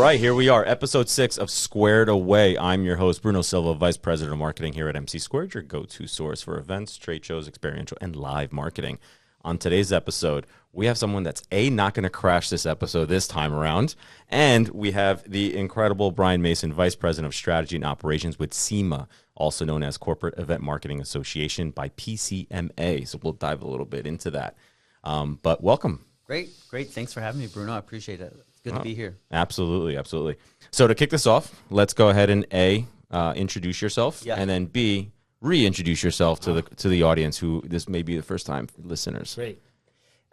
right, here we are, episode 6 of Squared Away. I'm your host, Bruno Silva, Vice President of Marketing here at MC Squared, your go-to source for events, trade shows, experiential, and live marketing. On today's episode, we have someone that's not going to crash this episode this time around, and we have the incredible Brian Mason, Vice President of Strategy and Operations with CEMA, also known as Corporate Event Marketing Association by PCMA. So we'll dive a little bit into that. But welcome. Great. Thanks for having me, Bruno. I appreciate it. It's good to be here. Absolutely. So to kick this off, let's go ahead and introduce yourself, and then B, reintroduce yourself to the audience who this may be the first time listeners. Great.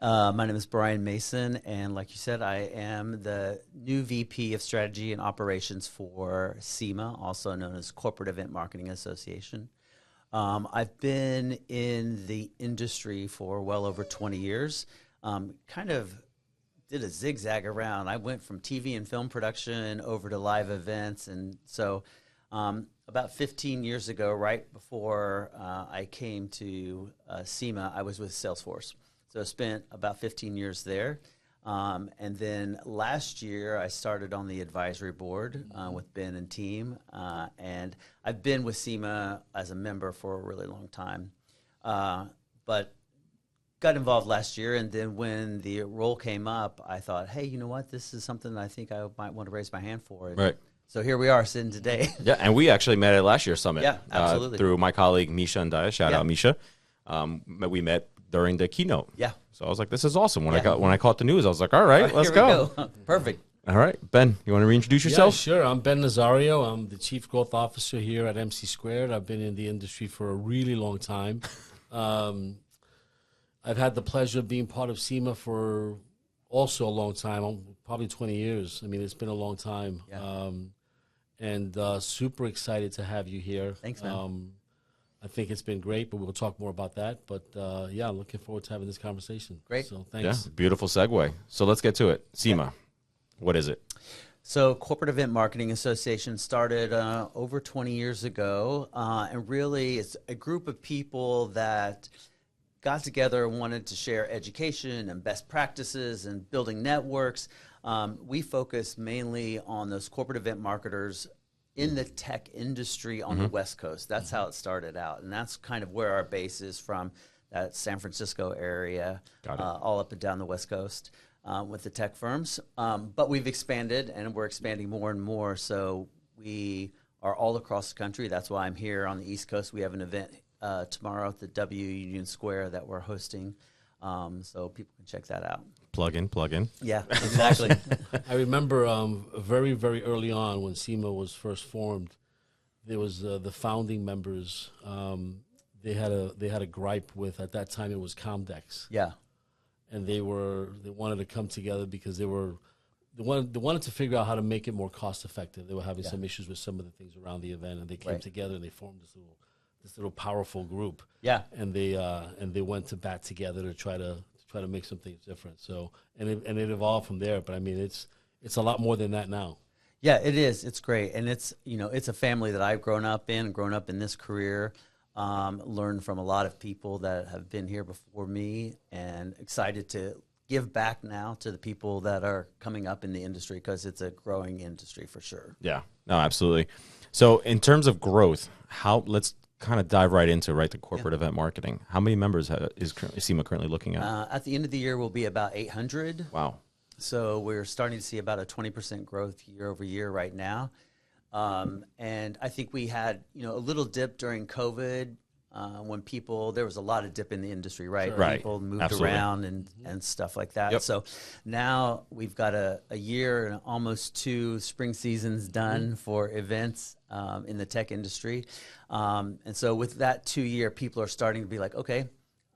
My name is Brian Mason, and like you said, I am the new VP of Strategy and Operations for CEMA, also known as Corporate Event Marketing Association. I've been in the industry for well over 20 years. Kind of did a zigzag around. I went from TV and film production over to live events, and so about 15 years ago, right before I came to CEMA, I was with Salesforce. So I spent about 15 years there. And then last year, I started on the advisory board with Ben and team. And I've been with CEMA as a member for a really long time. But got involved last year, and then when the role came up, I thought, hey, you know what? This is something I think I might want to raise my hand for. And right. So here we are sitting today. Yeah, and we actually met at last year's summit. Yeah, absolutely. Through my colleague, Misha and Daya. Shout out, Misha. We met during the keynote. Yeah. So I was like, this is awesome. When I caught the news, I was like, all right, let's here go. We go. Perfect. All right, Ben, you want to reintroduce yourself? Yeah, sure. I'm Ben Nazario. I'm the Chief Growth Officer here at MC Squared. I've been in the industry for a really long time. I've had the pleasure of being part of CEMA for also a long time, probably 20 years. I mean, it's been a long time. Yeah. And super excited to have you here. Thanks, man. I think it's been great, but we'll talk more about that. But, yeah, looking forward to having this conversation. Great. So thanks. Yeah, beautiful segue. So let's get to it. CEMA, what is it? So Corporate Event Marketing Association started over 20 years ago, and really it's a group of people that got together and wanted to share education and best practices and building networks. We focus mainly on those corporate event marketers in the tech industry on the West Coast. That's how it started out, and that's kind of where our base is from, that San Francisco area, all up and down the West Coast. With the tech firms, but we've expanded, and we're expanding more and more, so we are all across the country. That's why I'm here on the East Coast. We have an event tomorrow at the W Union Square that we're hosting, so people can check that out. Plug in. Yeah, exactly. I remember very, very early on when CEMA was first formed, there was the founding members, they had a gripe with, at that time it was Comdex. Yeah. And they wanted to come together because they wanted to figure out how to make it more cost effective. They were having some issues with some of the things around the event, and they came together and they formed this little powerful group. Yeah. And they went to bat together to try to make some things different. So and it evolved from there. But I mean, it's a lot more than that now. Yeah, it is. It's great, and it's a family that I've grown up in this career. Learned from a lot of people that have been here before me, and excited to give back now to the people that are coming up in the industry, because it's a growing industry for sure. Yeah, no, absolutely. So in terms of growth, let's kind of dive right into the corporate event marketing. How many members is CEMA currently looking at? At the end of the year, we'll be about 800. Wow. So we're starting to see about a 20% growth year over year right now. And I think we had, a little dip during COVID when there was a lot of dip in the industry, right? Sure. Right. People moved Absolutely. around and stuff like that. Yep. So now we've got a year and almost 2 spring seasons done for events in the tech industry. And so with that 2-year, people are starting to be like, okay,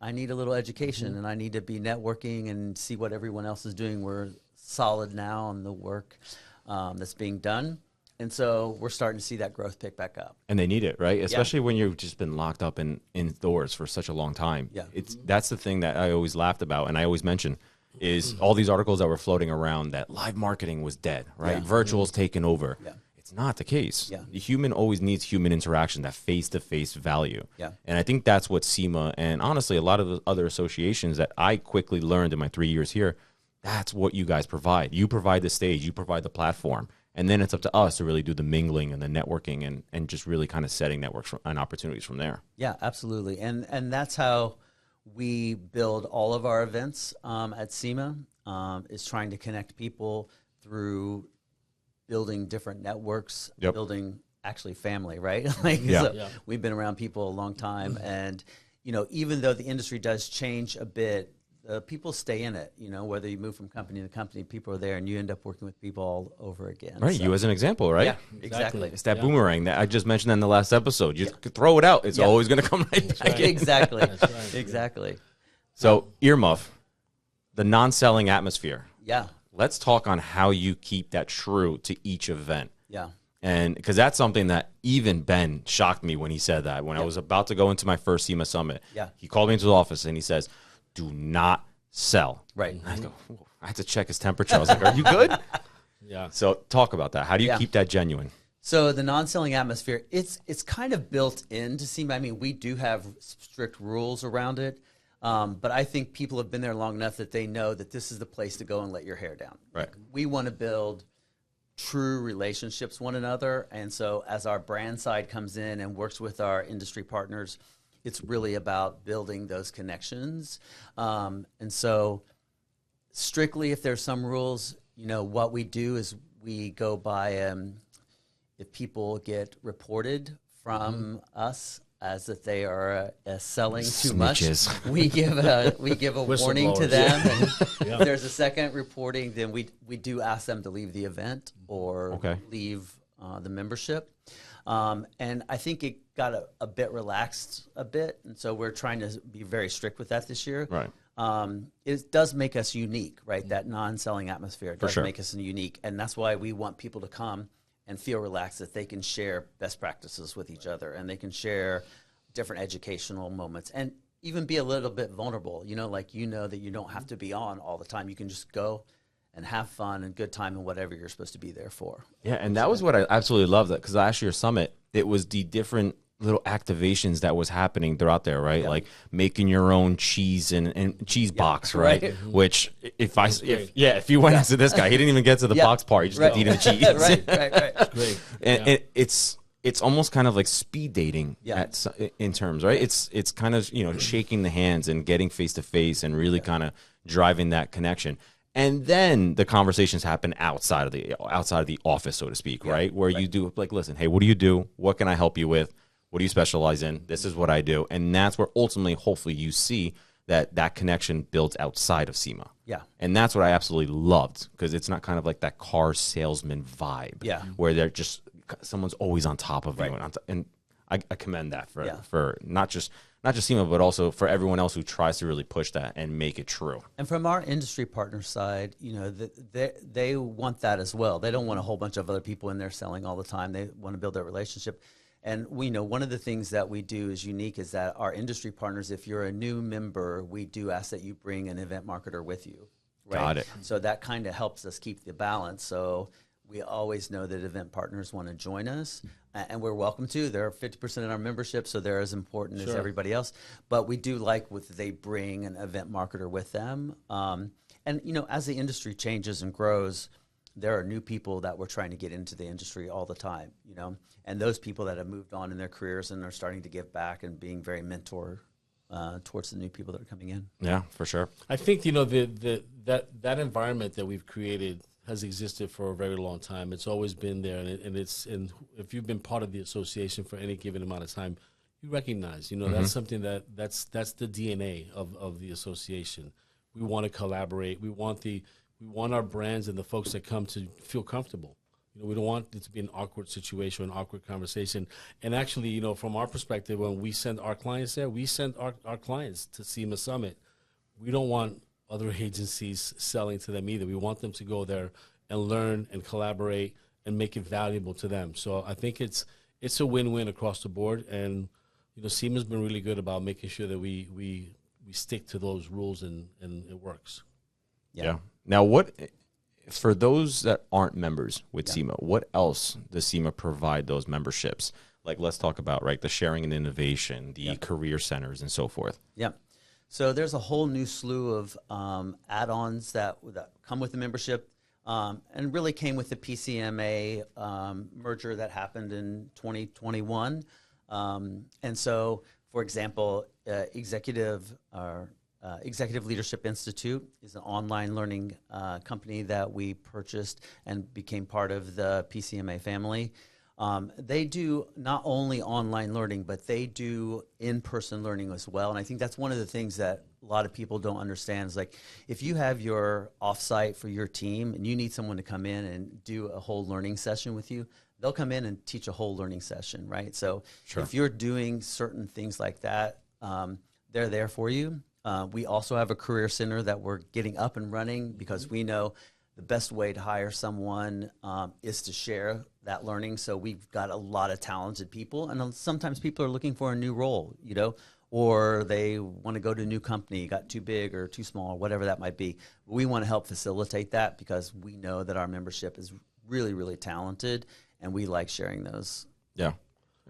I need a little education and I need to be networking and see what everyone else is doing. We're solid now on the work that's being done. And so we're starting to see that growth pick back up. And they need it, right? Especially when you've just been locked up indoors for such a long time. Yeah. That's the thing that I always laughed about, and I always mention, is all these articles that were floating around that live marketing was dead, right? Yeah. Virtual's taken over. Yeah. It's not the case. Yeah. The human always needs human interaction, that face-to-face value. Yeah. And I think that's what CEMA, and honestly a lot of the other associations that I quickly learned in my 3 years here, that's what you guys provide. You provide the stage, you provide the platform. And then it's up to us to really do the mingling and the networking and just really kind of setting networks and opportunities from there. Yeah, absolutely. And that's how we build all of our events at CEMA, is trying to connect people through building different networks, building actually family, right? We've been around people a long time. And, even though the industry does change a bit, people stay in it, whether you move from company to company, people are there and you end up working with people all over again. Right. So, you as an example, right? Yeah, exactly. It's that boomerang that I just mentioned in the last episode. You throw it out. It's always going to come right back in. Exactly. Right. Exactly. So earmuff, the non-selling atmosphere. Yeah. Let's talk on how you keep that true to each event. Yeah. And because that's something that even Ben shocked me when he said that. When I was about to go into my first CEMA summit, he called me into his office and he says, do not sell. Right. I go, I had to check his temperature. I was like, are you good? Yeah. So talk about that. How do you keep that genuine? So the non-selling atmosphere, it's kind of built into CEMA. I mean, we do have strict rules around it, but I think people have been there long enough that they know that this is the place to go and let your hair down. Right. We want to build true relationships with one another, and so as our brand side comes in and works with our industry partners, it's really about building those connections. And so strictly, if there's some rules, what we do is we go by if people get reported from us as that they are selling too much, we give a warning to them. And if there's a second reporting, then we do ask them to leave the event or leave the membership. And I think it got a bit relaxed a bit, and so we're trying to be very strict with that this year. Right. It does make us unique, right? That non-selling atmosphere does make us unique, and that's why we want people to come and feel relaxed that they can share best practices with each other, and they can share different educational moments, and even be a little bit vulnerable. That you don't have to be on all the time. You can just go and have fun and good time and whatever you're supposed to be there for. Yeah, and that was what I absolutely loved, because last year's summit, it was the different little activations that was happening throughout there, right? Like making your own cheese and cheese box, right? Which if you went into this guy, he didn't even get to the box part. He just kept eating the cheese. right. Great. And it's almost kind of like speed dating in terms, right? It's kind of, shaking the hands and getting face to face and really kind of driving that connection. And then the conversations happen outside of the office, so to speak, right? Where you do like, listen, hey, what do you do? What can I help you with? What do you specialize in? This is what I do. And that's where ultimately, hopefully, you see that connection builds outside of CEMA. Yeah. And that's what I absolutely loved, because it's not kind of like that car salesman vibe where they're just, someone's always on top of you. And I commend that for not just CEMA, but also for everyone else who tries to really push that and make it true. And from our industry partner side, they want that as well. They don't want a whole bunch of other people in there selling all the time. They want to build that relationship. And we know one of the things that we do is unique is that our industry partners, if you're a new member, we do ask that you bring an event marketer with you. Right? Got it. So that kind of helps us keep the balance. So we always know that event partners want to join us, and we're welcome to. They're 50% of our membership, so they're as important as everybody else. But we do like they bring an event marketer with them. And, as the industry changes and grows, there are new people that we're trying to get into the industry all the time, and those people that have moved on in their careers and are starting to give back and being very mentor towards the new people that are coming in. Yeah, for sure. I think, that environment that we've created has existed for a very long time. It's always been there, and if you've been part of the association for any given amount of time, you recognize, that's something that's the DNA of the association. We want to collaborate. We want our brands and the folks that come to feel comfortable. We don't want it to be an awkward situation, an awkward conversation. And actually, from our perspective, when we send our clients there, we send our clients to CEMA Summit. We don't want other agencies selling to them either. We want them to go there and learn and collaborate and make it valuable to them. So I think it's a win-win across the board. And CEMA's been really good about making sure that we stick to those rules and it works. Yeah. Now, for those that aren't members with CEMA, what else does CEMA provide those memberships? Like, let's talk about, the sharing and innovation, the career centers, and so forth. Yeah. So there's a whole new slew of add-ons that come with the membership. and really came with the PCMA merger that happened in 2021. And so, for example, Executive Leadership Institute is an online learning company that we purchased and became part of the PCMA family. They do not only online learning, but they do in-person learning as well. And I think that's one of the things that a lot of people don't understand is like, if you have your offsite for your team and you need someone to come in and do a whole learning session with you, they'll come in and teach a whole learning session, right? So if you're doing certain things like that, they're there for you. We also have a career center that we're getting up and running because we know the best way to hire someone is to share that learning. So we've got a lot of talented people, and sometimes people are looking for a new role, you know, or they want to go to a new company, got too big or too small, whatever that might be. We want to help facilitate that because we know that our membership is really, really talented, and we like sharing those. Yeah.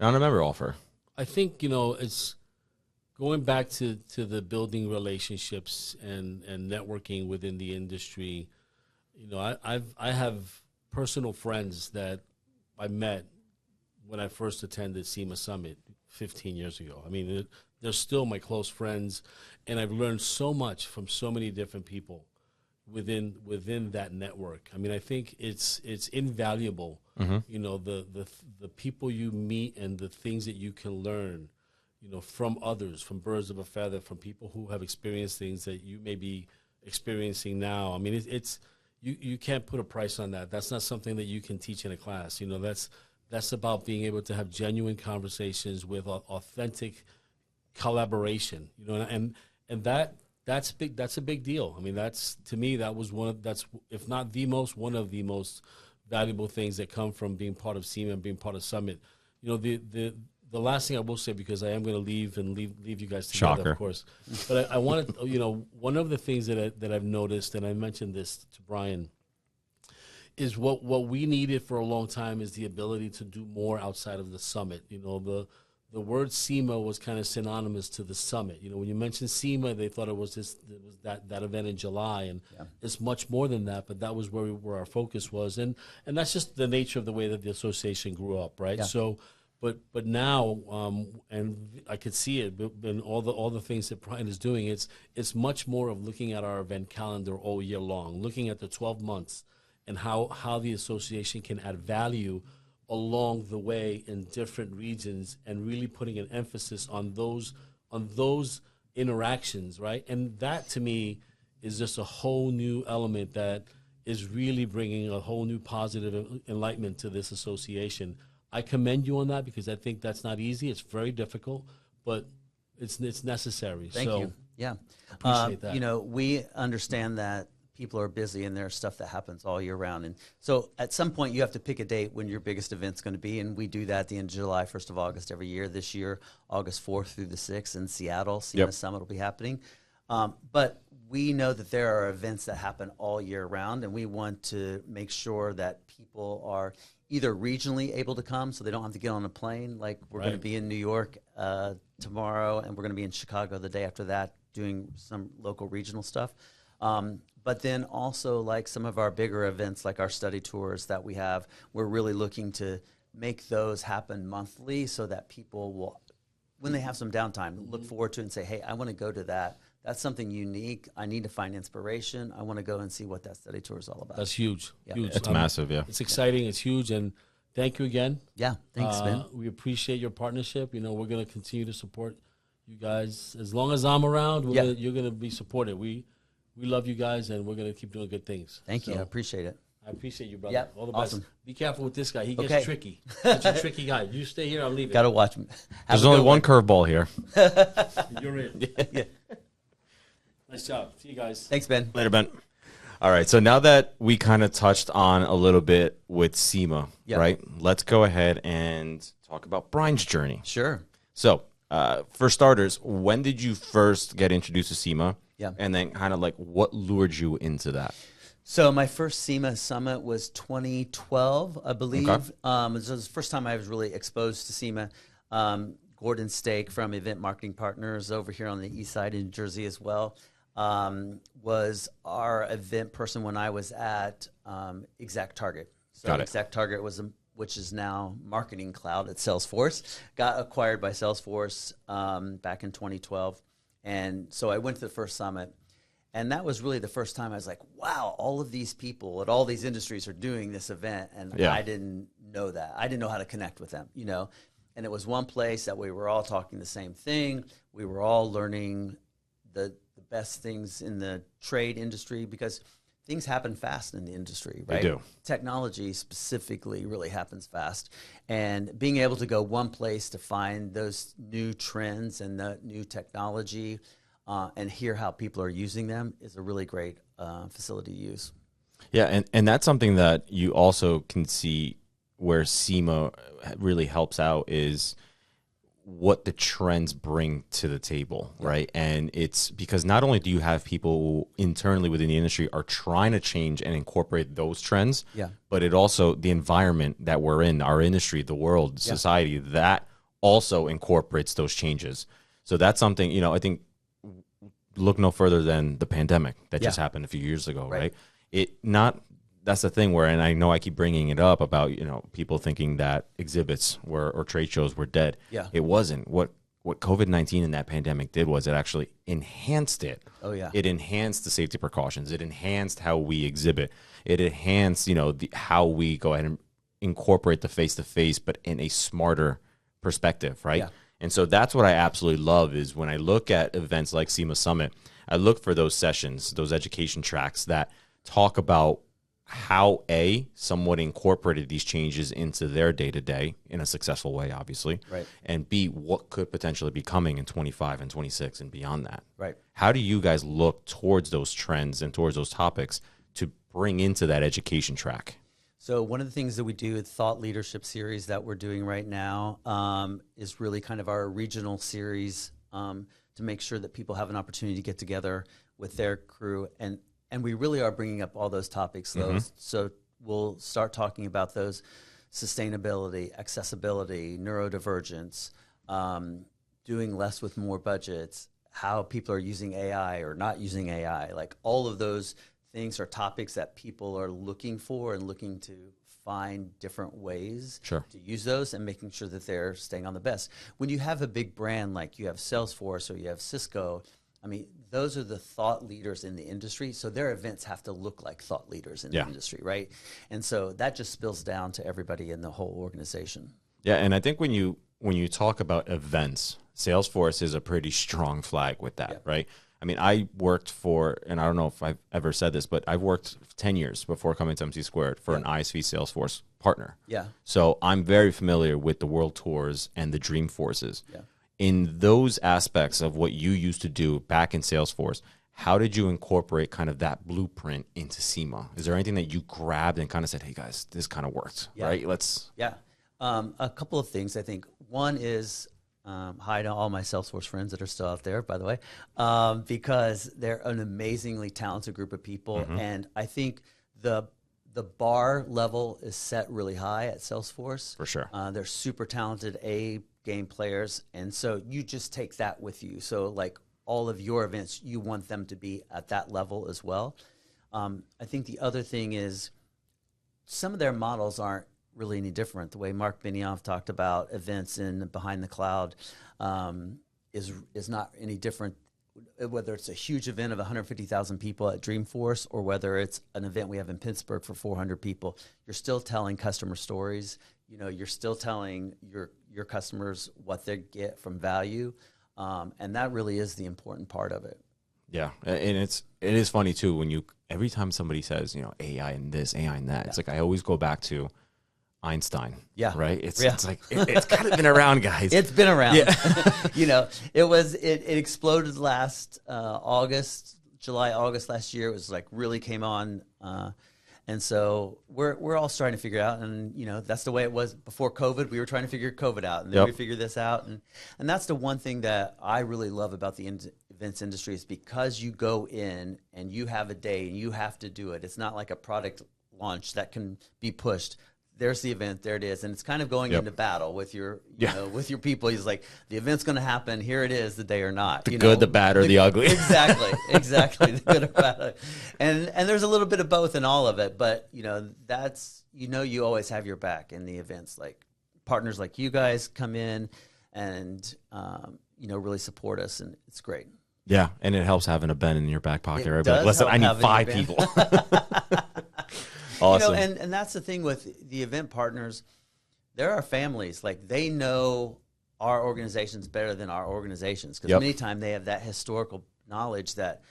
On a member offer. I think, you know, it's going back to the building relationships and networking within the industry. You know, I have personal friends that I met when I first attended CEMA Summit 15 years ago. I mean, they're still my close friends, and I've learned so much from so many different people within that network. I mean, I think it's invaluable. You know, the people you meet and the things that you can learn, you know, from others, from birds of a feather, from people who have experienced things that you may be experiencing now. I mean, it's you can't put a price on that. That's not something that you can teach in a class. You know, that's about being able to have genuine conversations with authentic collaboration. You know, and that's big. That's a big deal. I mean, that's, to me, that was if not the most, one of the most valuable things that come from being part of CEMA and being part of Summit. You know, the last thing I will say, because I am going to leave you guys together, Shocker. of course. But I wanted, you know, one of the things that I've noticed, and I mentioned this to Brian, is what we needed for a long time is the ability to do more outside of the summit. You know, the word CEMA was kind of synonymous to the summit. You know, when you mentioned CEMA, they thought it was that event in July, and it's much more than that. But that was where our focus was, and that's just the nature of the way that the association grew up, right? Yeah. So. But now, and I could see it, and all the things that Brian is doing, it's much more of looking at our event calendar all year long, looking at the 12 months, and how the association can add value along the way in different regions, and really putting an emphasis on those interactions, right? And that, to me, is just a whole new element that is really bringing a whole new positive enlightenment to this association. I commend you on that, because I think that's not easy. It's very difficult, but it's necessary. Thank you. Yeah. Appreciate that. You know, we understand that people are busy and there's stuff that happens all year round. And so at some point you have to pick a date when your biggest event's going to be. And we do that at the end of July, 1st of August every year. This year, August 4th through the 6th in Seattle, CEMA Summit will be happening. But we know that there are events that happen all year round, and we want to make sure that people are either regionally able to come, so they don't have to get on a plane. Like, we're going to be in New York tomorrow, and we're going to be in Chicago the day after that doing some local regional stuff. But then also, like some of our bigger events, like our study tours that we have, we're really looking to make those happen monthly so that people will, when they have some downtime, look forward to it and say, hey, I want to go to that. That's something unique. I need to find inspiration. I want to go and see what that study tour is all about. That's huge. Yeah. Huge. It's massive, yeah. It's exciting. It's huge. And thank you again. Yeah, thanks, Ben. We appreciate your partnership. You know, we're going to continue to support you guys. As long as I'm around, you're going to be supported. We love you guys, and we're going to keep doing good things. Thank you. I appreciate it. I appreciate you, brother. Yep, All the awesome. best. Be careful with this guy. He gets tricky. He's a tricky guy. You stay here, I'm leaving. Got to watch him. There's only one curveball here. You're in. Yeah. Nice job. See you guys. Thanks, Ben. Later, Ben. All right, so now that we kind of touched on a little bit with CEMA, right, let's go ahead and talk about Brian's journey. Sure. So, for starters, when did you first get introduced to CEMA? Yeah. And then kind of like what lured you into that? So my first CEMA summit was 2012, I believe. Okay. It was the first time I was really exposed to CEMA. Gordon Stake from Event Marketing Partners over here on the east side in Jersey as well. was our event person when I was at Exact Target. So Got it. Exact Target was which is now Marketing Cloud at Salesforce, got acquired by Salesforce back in 2012. And so I went to the first summit, and that was really the first time I was like, wow, all of these people at all these industries are doing this event, and I didn't know that. I didn't know how to connect with them, you know. And it was one place that we were all talking the same thing. We were all learning the best things in the trade industry, because things happen fast in the industry, right? They do. Technology specifically really happens fast. And being able to go one place to find those new trends and the new technology and hear how people are using them is a really great facility to use. Yeah, and that's something that you also can see where CEMA really helps out is what the trends bring to the table, right? And it's because not only do you have people internally within the industry are trying to change and incorporate those trends, but it also, the environment that we're in, our industry, the world, society, that also incorporates those changes. So that's something, you know, I think look no further than the pandemic that just happened a few years ago, right? That's the thing where, and I know I keep bringing it up about, you know, people thinking that exhibits or trade shows were dead. It wasn't. What COVID-19 and that pandemic did was it actually enhanced it. It enhanced the safety precautions. It enhanced how we exhibit. It enhanced, you know, how we go ahead and incorporate the face-to-face, but in a smarter perspective, right? And so that's what I absolutely love is when I look at events like CEMA Summit, I look for those sessions, those education tracks that talk about how someone incorporated these changes into their day-to-day in a successful way, obviously, and B, what could potentially be coming in 25 and 26 and beyond that. How do you guys look towards those trends and towards those topics to bring into that education track? So one of the things that we do, the Thought Leadership series that we're doing right now, is really kind of our regional series to make sure that people have an opportunity to get together with their crew. And we really are bringing up all those topics. So we'll start talking about those: sustainability, accessibility, neurodivergence, doing less with more budgets, how people are using AI or not using AI. Like all of those things are topics that people are looking for and looking to find different ways to use those and making sure that they're staying on the best. When you have a big brand like you have Salesforce or you have Cisco, I mean, those are the thought leaders in the industry, so their events have to look like thought leaders in the industry, right? And so that just spills down to everybody in the whole organization. Yeah, and I think when you talk about events, Salesforce is a pretty strong flag with that, right? I mean, I worked for, and I don't know if I've ever said this, but I've worked 10 years before coming to MC Squared for an ISV Salesforce partner. So I'm very familiar with the World Tours and the Dreamforces. In those aspects of what you used to do back in Salesforce, how did you incorporate kind of that blueprint into CEMA? Is there anything that you grabbed and kind of said, hey guys, this kind of worked, right? A couple of things. I think one is, hi to all my Salesforce friends that are still out there, by the way, because they're an amazingly talented group of people. And I think the bar level is set really high at Salesforce. For sure. They're super talented game players, and so you just take that with you. So like all of your events, you want them to be at that level as well. I think the other thing is some of their models aren't really any different. The way Mark Benioff talked about events in Behind the Cloud is not any different, whether it's a huge event of 150,000 people at Dreamforce or whether it's an event we have in Pittsburgh for 400 people. You're still telling customer stories. You know, you're still telling your customers what they get from value, and that really is the important part of it. Yeah, and it is funny too when every time somebody says, you know, AI and this, AI and that, it's like I always go back to Einstein. Right? It's like it's kind of been around, guys. It's been around. You know, it exploded last July, August last year. It was like really came on. And so we're all trying to figure out, and you know that's the way it was before COVID. We were trying to figure COVID out, and then we figured this out, and that's the one thing that I really love about the events industry is because you go in and you have a day and you have to do it. It's not like a product launch that can be pushed. there's the event, there it is, and it's kind of going into battle with your, with your people. He's like, the event's going to happen. Here it is, the day or not. The good, the bad, or the ugly. Exactly, the good or bad, and there's a little bit of both in all of it. But that's you always have your back in the events. Like partners like you guys come in and really support us, and it's great. Yeah, and it helps having a Ben in your back pocket. It Right? does Like, listen, I help need 5 having a people. Awesome. And that's the thing with the event partners. There are families, like they know our organizations better than our organizations, because many times they have that historical knowledge that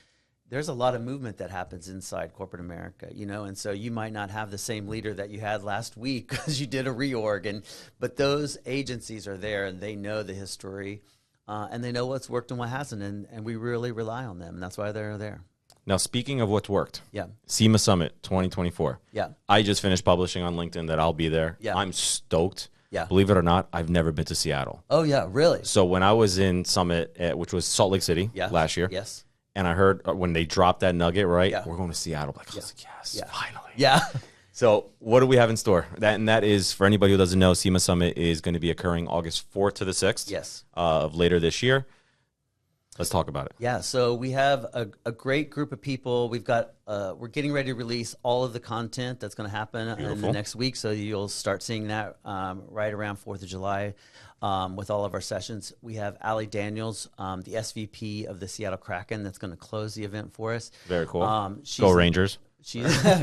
there's a lot of movement that happens inside corporate America, and so you might not have the same leader that you had last week because you did a reorg, but those agencies are there and they know the history and they know what's worked and what hasn't, and we really rely on them, and that's why they're there. Now, speaking of what's worked, Yeah. CEMA Summit 2024. Yeah. I just finished publishing on LinkedIn that I'll be there. Yeah. I'm stoked. Yeah. Believe it or not, I've never been to Seattle. Oh, yeah, really? So when I was in Summit, which was Salt Lake City last year, Yes. and I heard when they dropped that nugget, right, Yeah. we're going to Seattle. Like, I was like, yes, finally. Yeah. So what do we have in store? That is, for anybody who doesn't know, CEMA Summit is going to be occurring August 4th to the 6th Yes. Of later this year. Let's talk about it. Yeah, so we have a great group of people. We've got we're getting ready to release all of the content that's going to happen in the next week. So you'll start seeing that right around 4th of July with all of our sessions. We have Allie Daniels, the SVP of the Seattle Kraken, that's going to close the event for us. Very cool. Go Rangers.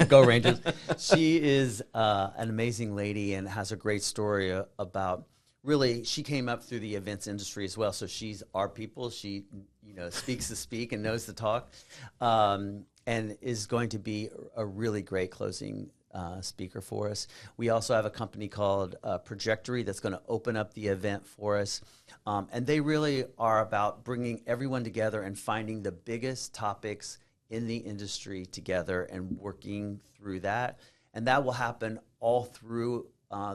Go Rangers. She is an amazing lady and has a great story about. Really, she came up through the events industry as well, so she's our people. She, speaks to speak and knows to talk, and is going to be a really great closing speaker for us. We also have a company called Trajectory that's going to open up the event for us, and they really are about bringing everyone together and finding the biggest topics in the industry together and working through that, and that will happen all through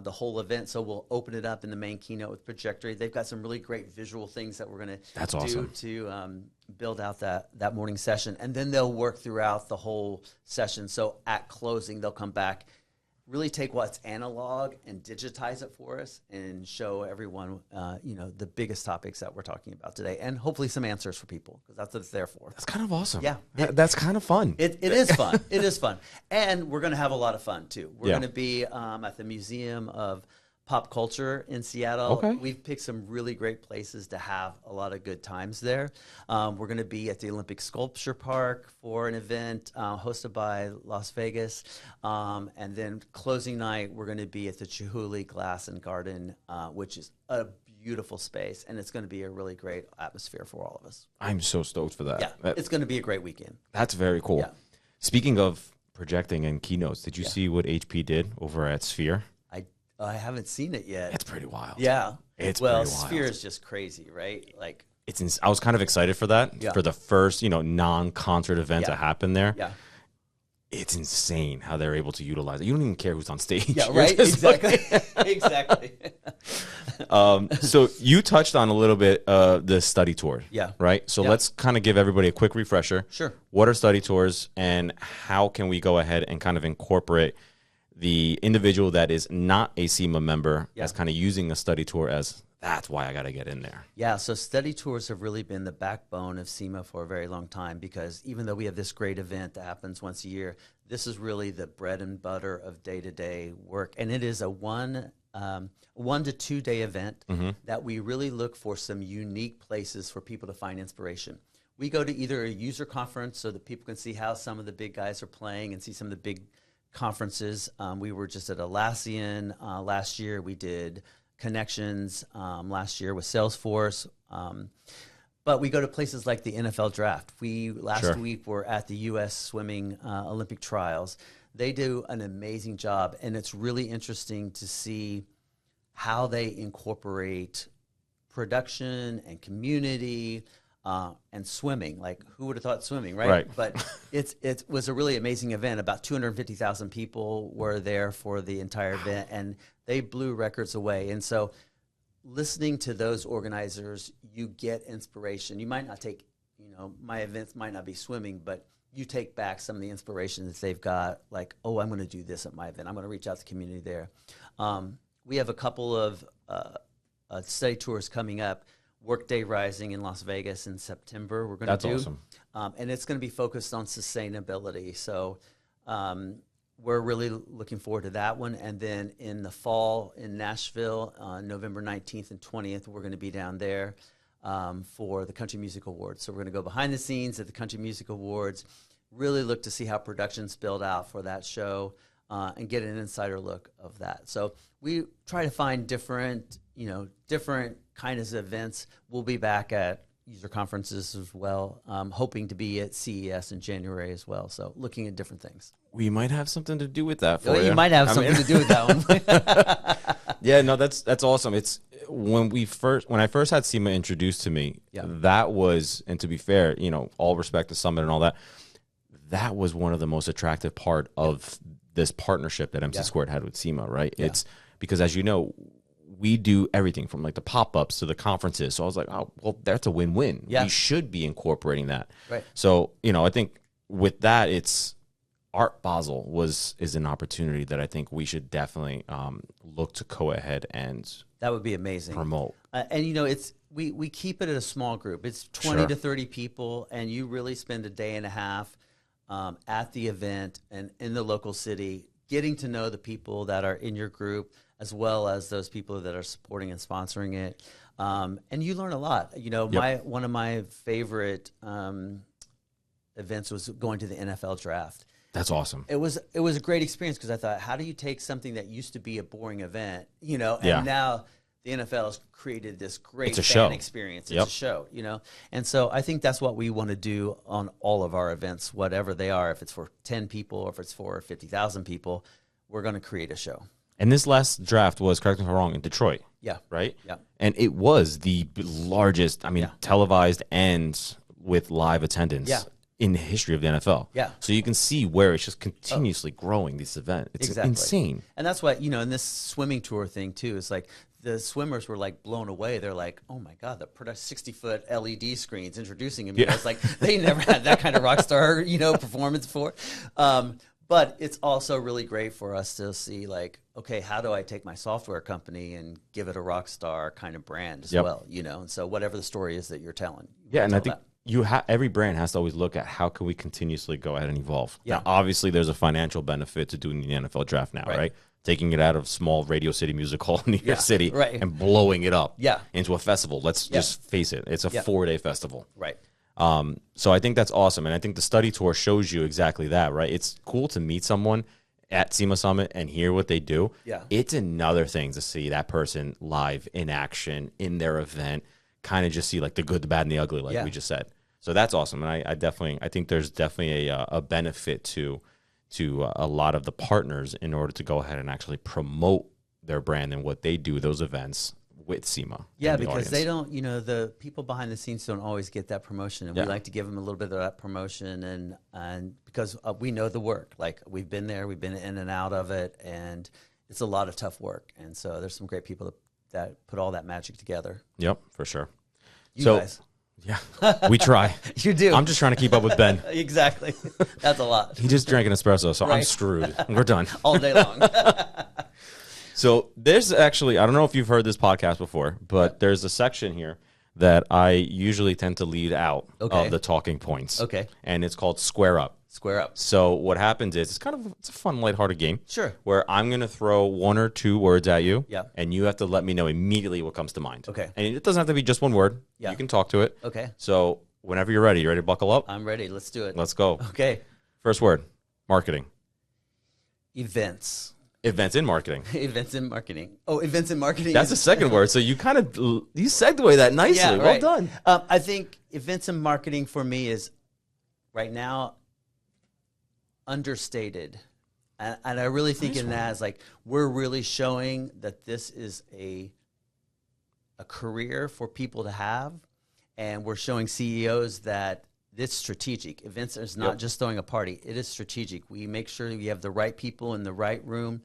the whole event. So we'll open it up in the main keynote with Trajectory. They've got some really great visual things that we're going to do to build out that morning session. And then they'll work throughout the whole session. So at closing, they'll come back, really take what's analog and digitize it for us and show everyone, the biggest topics that we're talking about today, and hopefully some answers for people, because that's what it's there for. That's kind of awesome. Yeah. That's kind of fun. It is fun. It is fun. And we're going to have a lot of fun, too. We're Yeah. going to be at the Museum of Pop Culture in Seattle. Okay. We've picked some really great places to have a lot of good times there. We're going to be at the Olympic Sculpture Park for an event hosted by Las Vegas. And then closing night, we're going to be at the Chihuly Glass and Garden, which is a beautiful space. And it's going to be a really great atmosphere for all of us. I'm so stoked for that. Yeah, it's going to be a great weekend. That's very cool. Yeah. Speaking of projecting and keynotes, did you see what HP did over at Sphere? I haven't seen it yet. It's pretty wild. Yeah. It's well, pretty wild. Sphere is just crazy, right? Like, I was kind of excited for that, for the first, non-concert event to happen there. Yeah. It's insane how they're able to utilize it. You don't even care who's on stage. Yeah, You're right? just Exactly. Exactly. So you touched on a little bit the study tour. Yeah. Right? So Yeah. let's kind of give everybody a quick refresher. Sure. What are study tours, and how can we go ahead and kind of incorporate the individual that is not a CEMA member as kind of using a study tour as, that's why I got to get in there? Yeah, so study tours have really been the backbone of CEMA for a very long time, because even though we have this great event that happens once a year, this is really the bread and butter of day-to-day work. And it is a 1 to 2 day event that we really look for some unique places for people to find inspiration. We go to either a user conference so that people can see how some of the big guys are playing and see some of the big conferences. We were just at Atlassian last year. We did Connections last year with Salesforce. But we go to places like the NFL Draft. Last week were at the U.S. Swimming Olympic Trials. They do an amazing job, and it's really interesting to see how they incorporate production and community and swimming. Like, who would have thought swimming, right? Right. But it was a really amazing event. About 250,000 people were there for the entire event, and they blew records away. And so listening to those organizers, you get inspiration. You might not take, my events might not be swimming, but you take back some of the inspiration that they've got, like, oh, I'm going to do this at my event. I'm going to reach out to the community there. We have a couple of study tours coming up. Workday Rising in Las Vegas in September. We're going to do. That's awesome. And it's going to be focused on sustainability. So we're really looking forward to that one. And then in the fall in Nashville, November 19th and 20th, we're going to be down there for the Country Music Awards. So we're going to go behind the scenes at the Country Music Awards, really look to see how production's built out for that show, and get an insider look of that. So we try to find different kinds of events. We'll be back at user conferences as well, hoping to be at CES in January as well. So looking at different things. We might have something to do with that for you. You might have something to do with that one. Yeah, no, that's awesome. It's when I first had CEMA introduced to me, that was, and to be fair, all respect to Summit and all that, that was one of the most attractive part of this partnership that MC Squared had with CEMA, right? Yeah. It's because, as you know, we do everything from like the pop-ups to the conferences. So I was like, oh, well, that's a win-win. Yeah. We should be incorporating that. Right. So, I think with that, it's Art Basel is an opportunity that I think we should definitely look to go ahead and that would be amazing. Promote. And it's we keep it at a small group. It's 20 to 30 people, and you really spend a day and a half at the event and in the local city, getting to know the people that are in your group, as well as those people that are supporting and sponsoring it. And you learn a lot. One of my favorite events was going to the NFL draft. That's awesome. It was a great experience because I thought, how do you take something that used to be a boring event, and now the NFL has created this great fan experience. It's a show, And so I think that's what we want to do on all of our events, whatever they are. If it's for 10 people or if it's for 50,000 people, we're going to create a show. And this last draft was, correct me if I'm wrong, in Detroit. Yeah. Right? Yeah. And it was the largest, televised and with live attendance in the history of the NFL. Yeah. So you can see where it's just continuously growing this event. It's insane. And that's why, in this swimming tour thing too, it's like the swimmers were like blown away. They're like, oh my God, the 60-foot LED screens introducing him. It's like they never had that kind of rock star, performance before. But it's also really great for us to see, like, okay, how do I take my software company and give it a rock star kind of brand as well, And so whatever the story is that you're telling. Yeah, and I think every brand has to always look at how can we continuously go ahead and evolve. Yeah. Now, obviously, there's a financial benefit to doing the NFL draft now, right? Taking it out of small Radio City Music Hall in New York City and blowing it up into a festival. Let's just face it. It's a 4-day festival. Right. So I think that's awesome. And I think the study tour shows you exactly that, right? It's cool to meet someone at CEMA Summit and hear what they do. Yeah. It's another thing to see that person live in action in their event, kind of just see like the good, the bad, and the ugly, like we just said. So that's awesome. And I think there's definitely a benefit to a lot of the partners in order to go ahead and actually promote their brand and what they do, those events with CEMA. Yeah, because they don't, the people behind the scenes don't always get that promotion. And we like to give them a little bit of that promotion. And because we know the work, like we've been there, we've been in and out of it, and it's a lot of tough work. And so there's some great people that put all that magic together. Yep, for sure. You guys. Yeah, we try. You do. I'm just trying to keep up with Ben. Exactly. That's a lot. He just drank an espresso, so I'm screwed. We're done. All day long. So there's actually, I don't know if you've heard this podcast before, but there's a section here that I usually tend to lead out of the talking points. Okay. And it's called Square Up. Square Up. So what happens is it's a fun, lighthearted game. Sure. Where I'm going to throw 1 or 2 words at you. Yeah. And you have to let me know immediately what comes to mind. Okay. And it doesn't have to be just one word. Yeah. You can talk to it. Okay. So whenever you're ready, you ready to buckle up? I'm ready. Let's do it. Let's go. Okay. First word, marketing. Events. Events in marketing. Events in marketing. Oh, events in marketing. That's the second word. So you you segued that nicely. Yeah, well done. I think events in marketing for me is right now understated. And I really think in that is like we're really showing that this is a career for people to have. And we're showing CEOs that it's strategic. Events is not just throwing a party. It is strategic. We make sure we have the right people in the right room.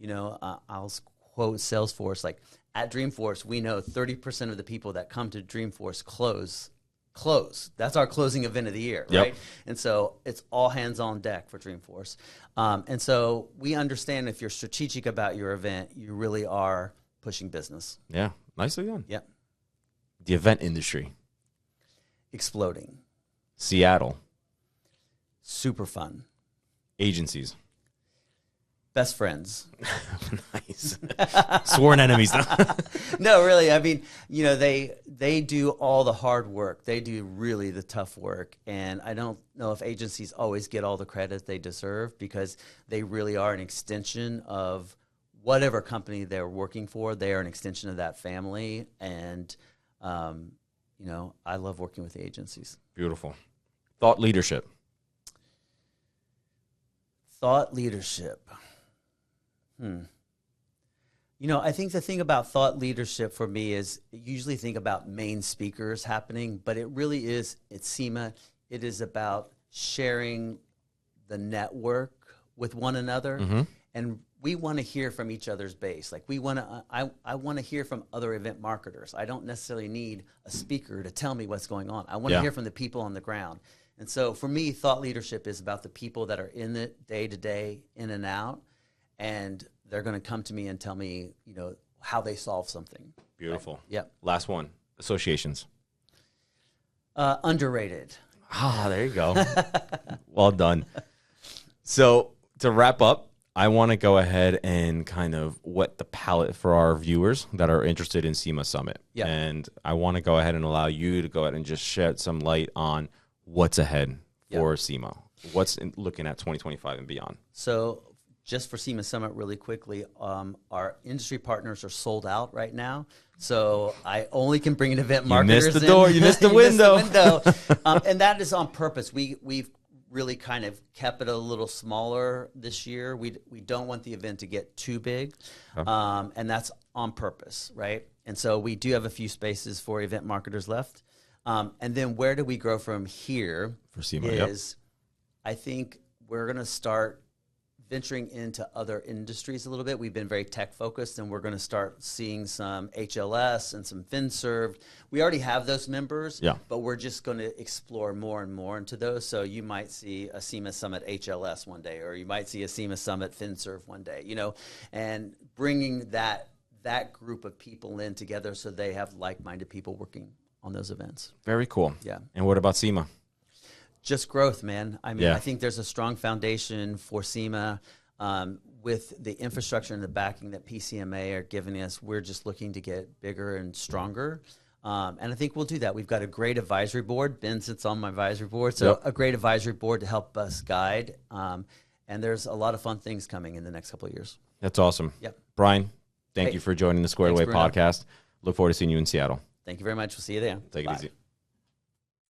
I'll quote Salesforce, like at Dreamforce, we know 30% of the people that come to Dreamforce close close. That's our closing event of the year, Yep. right? And so it's all hands on deck for Dreamforce. And so we understand if you're strategic about your event, you really are pushing business. Yeah, nicely done. Yep. The event industry, Exploding. Seattle, Super fun. agencies. Best friends. Nice. Sworn enemies. No, really. I mean, you know, they do all the hard work. They do really the tough work. And I don't know if agencies always get all the credit they deserve because they really are an extension of whatever company they're working for. They are an extension of that family. And, you know, I love working with the agencies. Beautiful. Thought leadership. Thought leadership. You know, I think the thing about thought leadership for me is you usually think about main speakers happening, but it really is, it's CEMA. It is about sharing the network with one another. And we want to hear from each other's base. Like we want to, I want to hear from other event marketers. I don't necessarily need a speaker to tell me what's going on. I want to hear from the people on the ground. And so for me, thought leadership is about the people that are in it day to day, in and out. And they're going to come to me and tell me, you know, how they solve something. Beautiful. Right? Yep. Last one, associations. Underrated. Ah, there you go. Well done. So to wrap up, I want to go ahead and kind of whet the palate for our viewers that are interested in CEMA Summit. Yeah. And I want to go ahead and allow you to go ahead and just shed some light on what's ahead for CEMA. What's looking at 2025 and beyond. So just for CEMA Summit really quickly, our industry partners are sold out right now. So I only can bring an event marketers in. You missed the door. You missed the window. And that is on purpose. We've really kind of kept it a little smaller this year. We don't want the event to get too big. And that's on purpose, right? And so we do have a few spaces for event marketers left. And then where do we grow from here For CEMA, is I think we're going to start venturing into other industries a little bit. We've been very tech focused, and we're going to start seeing some HLS and some FinServ. We already have those members, but we're just going to explore more and more into those. So you might see a CEMA Summit HLS one day, or you might see a CEMA Summit FinServ one day, you know, and bringing that group of people in together so they have like-minded people working on those events. Very cool. Yeah. And what about CEMA? Just growth, man. I mean, I think there's a strong foundation for CEMA with the infrastructure and the backing that PCMA are giving us. We're just looking to get bigger and stronger. And I think we'll do that. We've got a great advisory board. Ben sits on my advisory board. So a great advisory board to help us guide. And there's a lot of fun things coming in the next couple of years. That's awesome. Yep. Brian, thank you for joining the Squared Away podcast. Look forward to seeing you in Seattle. Thank you very much. We'll see you there. Take it easy.